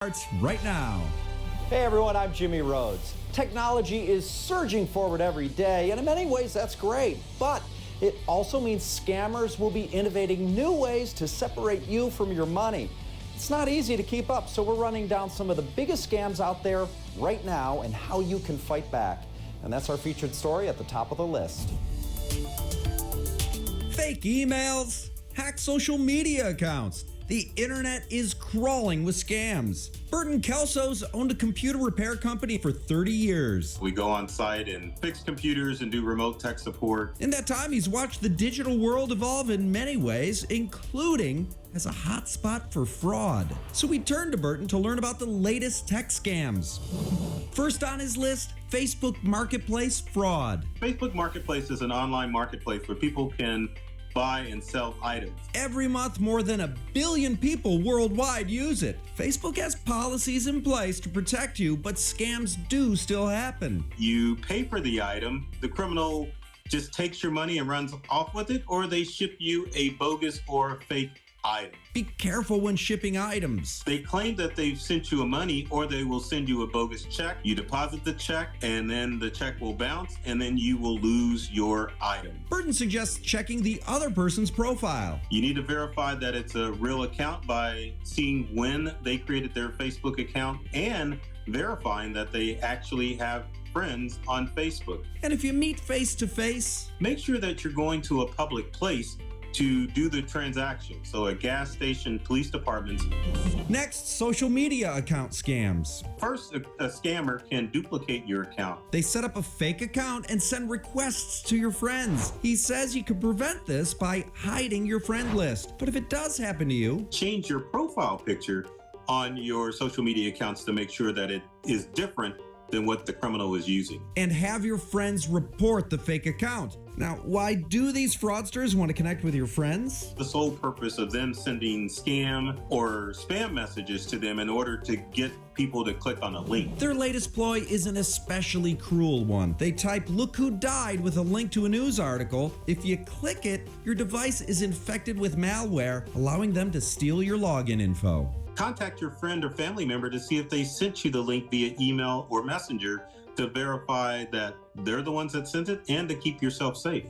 Starts right now. Hey everyone, I'm Jimmy Rhodes. Technology is surging forward every day, and in many ways that's great. But it also means scammers will be innovating new ways to separate you from your money. It's not easy to keep up, so we're running down some of the biggest scams out there right now and how you can fight back. And that's our featured story at the top of the list. Fake emails, hack social media accounts. The internet is crawling with scams. Burton Kelso's owned a computer repair company for 30 years. We go on site and fix computers and do remote tech support. In that time, he's watched the digital world evolve in many ways, including as a hotspot for fraud. So we turned to Burton to learn about the latest tech scams. First on his list, Facebook Marketplace fraud. Facebook Marketplace is an online marketplace where people can buy and sell items. Every month, more than 1 billion people worldwide use it. Facebook has policies in place to protect you, but scams do still happen. You pay for the item, the criminal just takes your money and runs off with it, or they ship you a bogus or fake item. Be careful when shipping items. They claim that they've sent you money, or they will send you a bogus check. You deposit the check, and then the check will bounce, and then you will lose your item. Burton suggests checking the other person's profile. You need to verify that it's a real account by seeing when they created their Facebook account and verifying that they actually have friends on Facebook. And if you meet face to face, make sure that you're going to a public place to do the transaction. So a gas station, police departments. Next, social media account scams. First, a scammer can duplicate your account. They set up a fake account and send requests to your friends. He says you can prevent this by hiding your friend list. But if it does happen to you, change your profile picture on your social media accounts to make sure that it is different than what the criminal is using. And have your friends report the fake account. Now, why do these fraudsters want to connect with your friends? The sole purpose of them sending scam or spam messages to them in order to get people to click on a link. Their latest ploy is an especially cruel one. They type, "Look who died," with a link to a news article. If you click it, your device is infected with malware, allowing them to steal your login info. Contact your friend or family member to see if they sent you the link via email or messenger to verify that they're the ones that sent it and to keep yourself safe.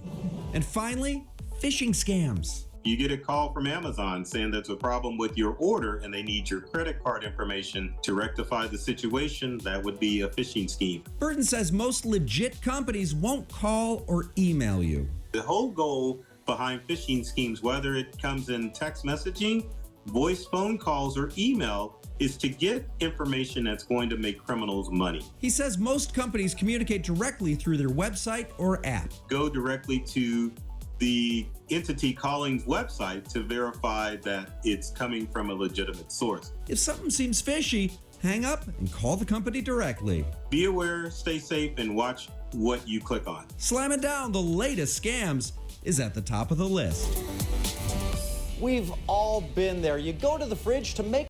And finally, phishing scams. You get a call from Amazon saying there's a problem with your order and they need your credit card information to rectify the situation. That would be a phishing scheme. Burton says most legit companies won't call or email you. The whole goal behind phishing schemes, whether it comes in text messaging, voice phone calls, or email, is to get information that's going to make criminals money. He says most companies communicate directly through their website or app. Go directly to the entity calling's website to verify that it's coming from a legitimate source. If something seems fishy, hang up and call the company directly. Be aware, stay safe, and watch what you click on. Slamming down the latest scams is at the top of the list. We've all been there. You go to the fridge to make